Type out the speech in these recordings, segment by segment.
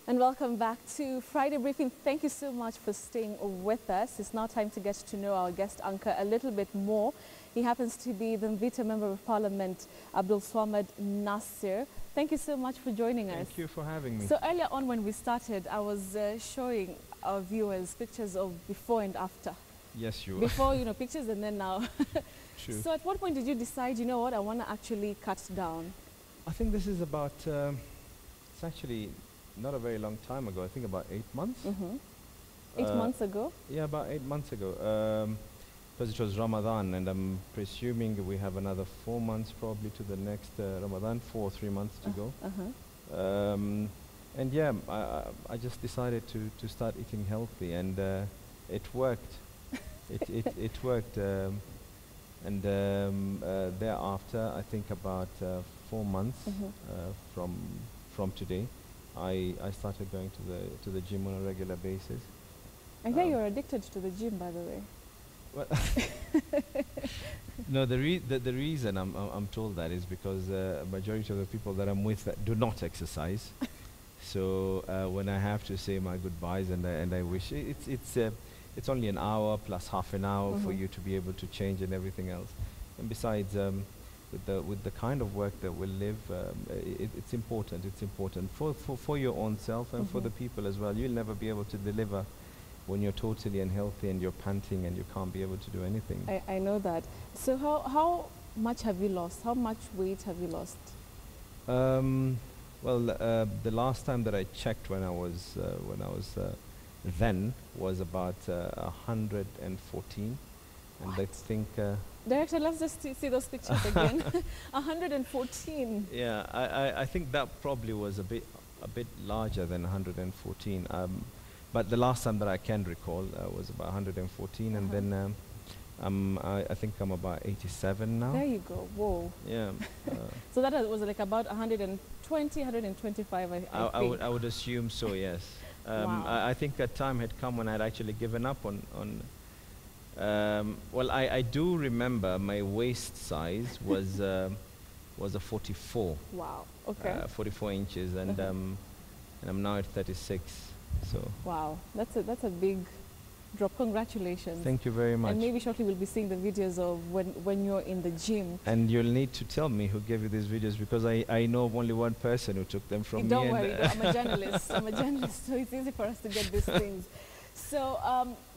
And welcome back to Friday Briefing. Thank you so much for staying with us. It's now time to get to know our guest anchor a little bit more. He happens to be the Mvita Member of Parliament, Abdulswamad Nassir. Thank you so much for joining us. Thank you for having me. So earlier on when we started, I was showing our viewers pictures of before and after. Yes, you Before, pictures and then now. True. So at what point did you decide, you know what, I want to actually cut down? I think this is about, it's actually not a very long time ago. I think about 8 months. 8 months ago? Yeah, about 8 months ago. Because it was Ramadan, and I'm presuming we have another 4 months probably to the next Ramadan, 4 or 3 months to go. And yeah, I just decided to start eating healthy, and it worked. It worked. And thereafter, I think about 4 months from today, I started going to the gym on a regular basis. I hear you're addicted to the gym, by the way. Well, no, the reason I'm told that is because majority of the people that I'm with do not exercise. So when I have to say my goodbyes and I wish it's only an hour plus half an hour for you to be able to change and everything else. And besides, with the kind of work that we live, it's important. It's important for your own self and for the people as well. You'll never be able to deliver when you're totally unhealthy and you're panting and you can't be able to do anything. I know that. So how much have you lost? How much weight have you lost? Well, the last time that I checked when I was then was about 114, and I think. Director, let's just see those pictures again. 114. Yeah, I think that probably was a bit larger than 114. But the last time that I can recall was about 114, and then I think I'm about 87 now. There you go. Whoa. Yeah. So that was like about 120, 125, I think. I would assume so, yes. Wow. I think a time had come when I'd actually given up on well, I do remember my waist size was a 44. Wow. Okay. 44 inches, and I'm now at 36. So. Wow, that's a big drop. Congratulations. Thank you very much. And maybe shortly we'll be seeing the videos of when you're in the gym. And you'll need to tell me who gave you these videos, because I know of only one person who took them from me. Don't worry, I'm a journalist. I'm a journalist, so it's easy for us to get these things. So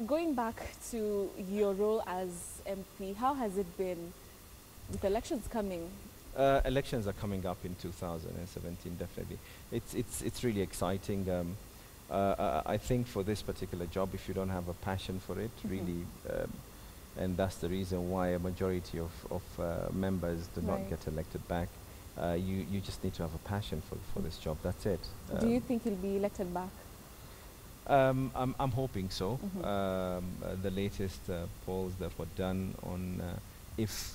going back to your role as MP, how has it been with elections coming? Elections are coming up in 2017, definitely. It's really exciting. I think for this particular job, if you don't have a passion for it, really, and that's the reason why a majority of members do not get elected back, you just need to have a passion for this job. That's it. Do you think you'll be elected back? I'm hoping so. The latest polls that were done on if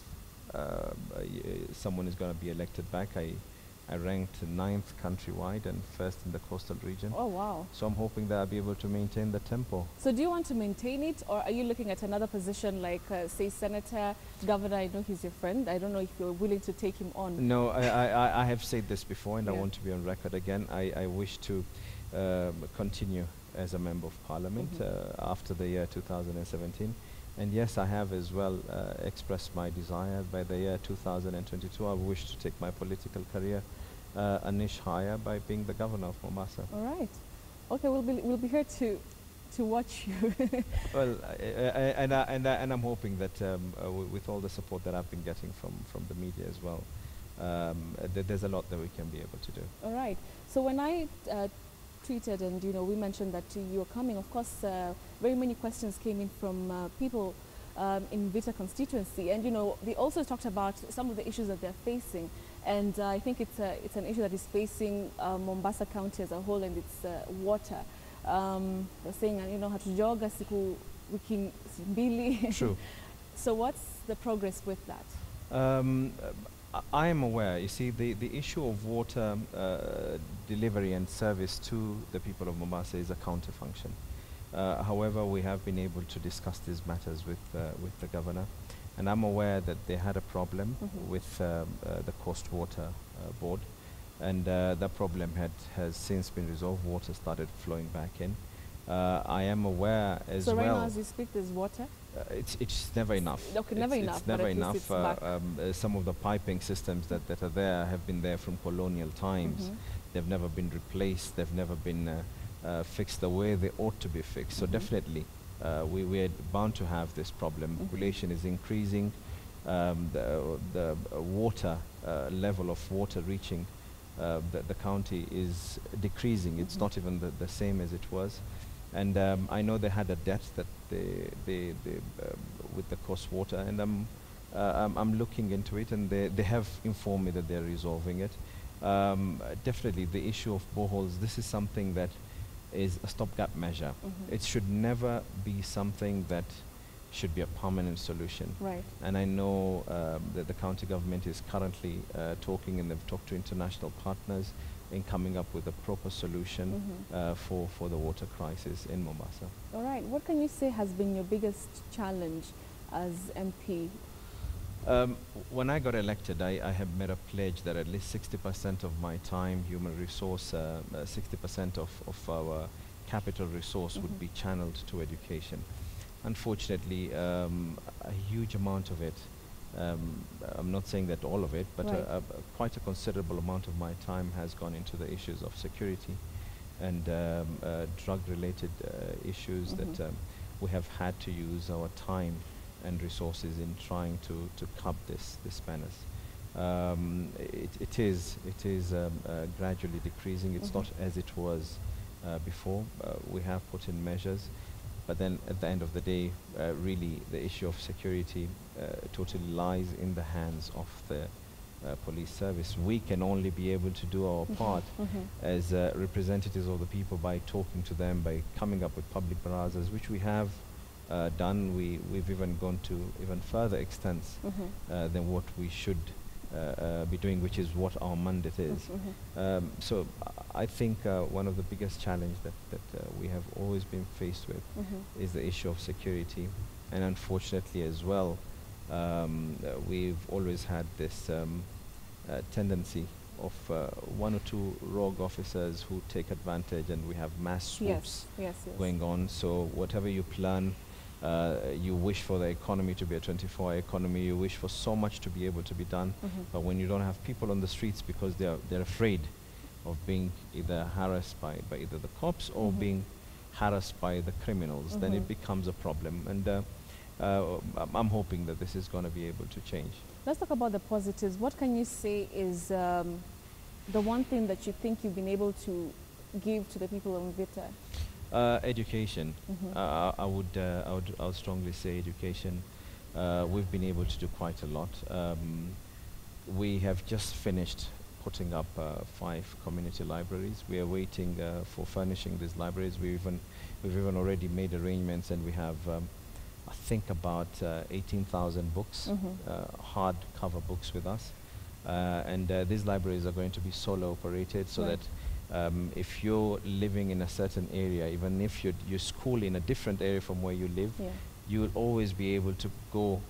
someone is going to be elected back, I ranked 9th countrywide and 1st in the coastal region. Oh, wow. So I'm hoping that I'll be able to maintain the tempo. So do you want to maintain it, or are you looking at another position like, say, Senator, Governor? I know he's your friend. I don't know if you're willing to take him on. No, I have said this before, and I Yeah. want to be on record again. I wish to continue as a Member of Parliament after the year 2017. And yes, I have as well expressed my desire by the year 2022. I wish to take my political career a niche higher by being the Governor of Mombasa. All right. Okay, we'll be here to watch you. Well, and I'm hoping that with all the support that I've been getting from the media as well, there's a lot that we can be able to do. All right. So when I tweeted and we mentioned that you're coming, of course, very many questions came in from people in Mvita constituency, and they also talked about some of the issues that they're facing, and I think it's an issue that is facing Mombasa County as a whole, and it's water. They're saying hatujaoga siku wiki mbili. True. So what's the progress with that? I am aware. You see, the issue of water delivery and service to the people of Mombasa is a counter function. However, we have been able to discuss these matters with the governor, and I'm aware that they had a problem with the Coast Water Board, and the problem has since been resolved. Water started flowing back in. I am aware as so well. right now, as you speak, there's water? It's never enough. Okay, never enough. It's never but at least enough. it's back. Some of the piping systems that are there have been there from colonial times. Mhm. They've never been replaced. They've never been fixed the way they ought to be fixed. So Mhm. definitely, we're bound to have this problem. Mhm. Population is increasing. The water level of water reaching the county is decreasing. It's Mhm. not even the same as it was. And I know they had a debt that they with the coast water, and I'm looking into it, and they have informed me that they're resolving it. Definitely, the issue of boreholes, this is something that is a stopgap measure. Mhm. It should never be something that should be a permanent solution. Right. And I know that the county government is currently talking, and they've talked to international partners in coming up with a proper solution Mhm. for the water crisis in Mombasa. All right. What can you say has been your biggest challenge as MP? When I got elected, I have made a pledge that at least 60% of my time, human resource, 60% of our capital resource would Mhm. be channeled to education. Unfortunately, a huge amount of it, I'm not saying that all of it, but Right. quite a considerable amount of my time has gone into the issues of security and drug-related issues Mhm. that we have had to use our time and resources in trying to curb this menace. It is gradually decreasing. It's Mhm. not as it was before. We have put in measures, but then at the end of the day, really the issue of security totally lies in the hands of the police service. We can only be able to do our part Mhm. as representatives of the people by talking to them, by coming up with public barazas, which we have done. We've even gone to even further extents Mhm. than what we should be doing, which is what our mandate is. Mhm. So I think one of the biggest challenge that we have always been faced with Mhm. is the issue of security, and unfortunately as well, we've always had this tendency of one or two rogue officers who take advantage, and we have mass swoops Yes. going on. So whatever you plan, you wish for the economy to be a 24-hour economy, you wish for so much to be able to be done, Mhm. but when you don't have people on the streets because they're afraid of being either harassed by either the cops or Mhm. being harassed by the criminals, then Mhm. it becomes a problem. And I'm hoping that this is going to be able to change. Let's talk about the positives. What can you say is the one thing that you think you've been able to give to the people of Mvita? Education. Mhm. I would strongly say education. We've been able to do quite a lot. We have just finished putting up 5 community libraries. We are waiting for furnishing these libraries. We've even already made arrangements, and we have I think about 18,000 books, Mhm. hardcover books with us. And these libraries are going to be solo operated, so Right. that if you're living in a certain area, even if you school in a different area from where you live, Yeah. you will always be able to go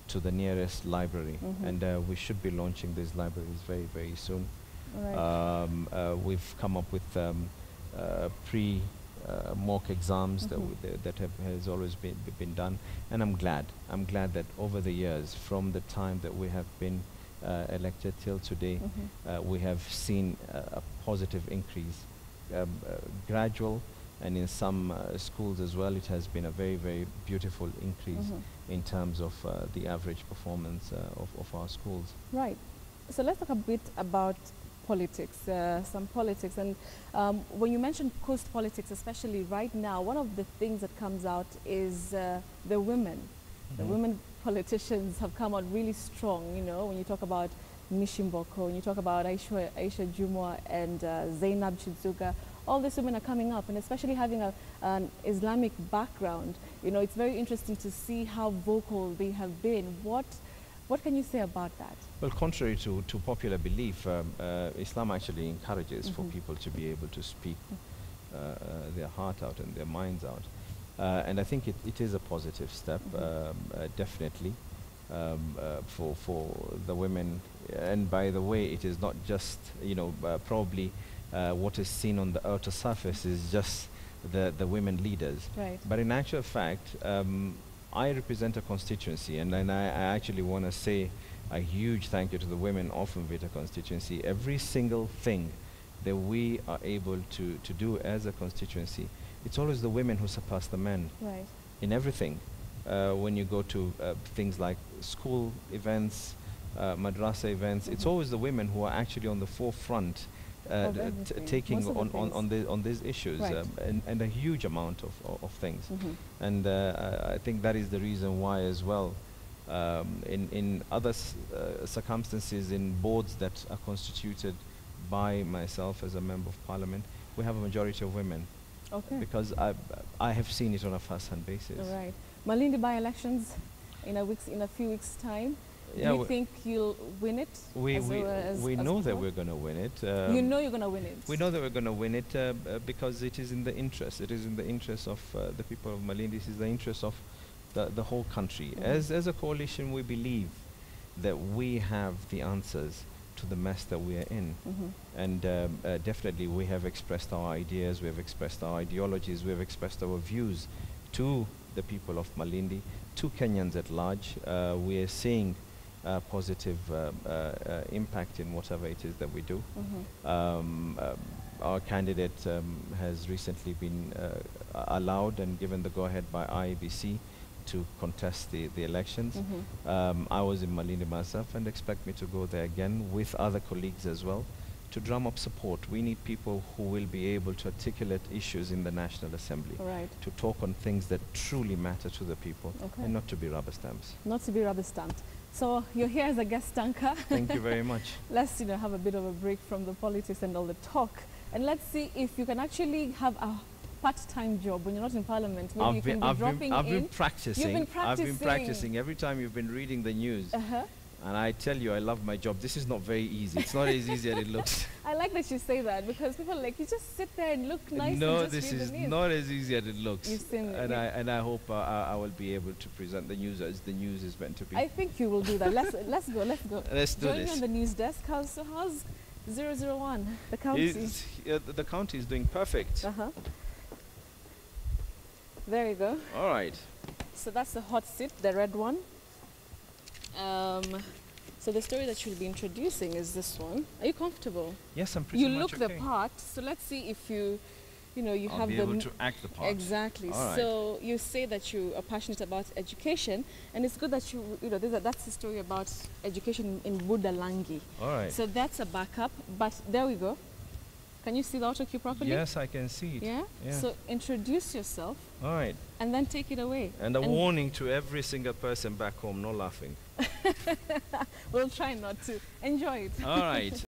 to the nearest library. Mhm. And we should be launching these libraries very, very soon. All right. We've come up with pre mock exams Mhm. that has always been done, and I'm glad that over the years, from the time that we have been elected till today, Mhm. we have seen a positive increase, gradual, and in some schools as well, it has been a very, very beautiful increase Mhm. in terms of the average performance of our schools. Right. So let's talk a bit about politics, some politics. And when you mention coast politics, especially right now, one of the things that comes out is the women. The Mhm. women politicians have come out really strong, you know, when you talk about Nishimboko, when you talk about Aisha Jumwa and Zainab Chizuga, all these women are coming up, and especially having an Islamic background, you know, it's very interesting to see how vocal they have been. What can you say about that? Well, contrary to popular belief, Islam actually encourages for Mhm. people to be able to speak their heart out and their minds out. And I think it is a positive step, definitely. for the women. And by the way, it is not just, probably what is seen on the outer surface is just the women leaders. Right. But in actual fact, I represent a constituency, and I actually want to say a huge thank you to the women of Mvita constituency. Every single thing that we are able to do as a constituency, it's always the women who surpass the men. Right. In everything. When you go to things like school events, madrasa events, it's always the women who are actually on the forefront taking on these issues, right. and a huge amount of things. And I think that is the reason why as well, in other circumstances, in boards that are constituted by myself as a member of parliament, we have a majority of women. Okay. Because I have seen it on a first-hand basis. All right. Malindi by-elections in a few weeks' time. Yeah, do you think you'll win it? We know that we're going to win it. You know you're going to win it. We know that we're going to win it because it is in the interest. It is in the interest of the people of Malindi. This is the interest of the whole country. As a coalition, we believe that we have the answers to the mess that we are in. And definitely we have expressed our ideas, we have expressed our ideologies, we have expressed our views to the people of Malindi, to Kenyans at large. We are seeing positive impact in whatever it is that we do. Our candidate has recently been allowed and given the go-ahead by IEBC to contest the elections. I was in Malindi myself and expect me to go there again with other colleagues as well to drum up support. We need people who will be able to articulate issues in the National Assembly, right. to talk on things that truly matter to the people, and not to be rubber stamps. Not to be rubber stamped. So you're here as a guest anchor. Thank you very much. Let's have a bit of a break from the politics and all the talk, and let's see if you can actually have a part-time job when you're not in parliament. Maybe you can be dropping in. I've been practicing. You've been practicing. I've been practicing every time you've been reading the news. And I tell you, I love my job. This is not very easy. It's not as easy as it looks. I like that you say that, because people are like, you just sit there and look nice. No, and just this read is the news. not as easy as it looks. You've seen it. And I hope I will be able to present the news as the news is meant to be. I think you will do that. Let's go. Let's go. Let's do Join this. me on the news desk. How's 001? The county. The county is doing perfect. There you go. All right. So that's the hot seat, the red one. So the story that you'll be introducing is this one. Are you comfortable? Yes, I'm pretty much okay. You look the part. So let's see if you I'll have be able to act the part. Exactly. All right. So you say that you are passionate about education, and it's good that that's the story about education in Budalangi. All right. So that's a backup. But there we go. Can you see the auto cue properly? Yes, I can see it. Yeah? So introduce yourself. All right. And then take it away. And a warning to every single person back home, no laughing. We'll try not to. Enjoy it. All right.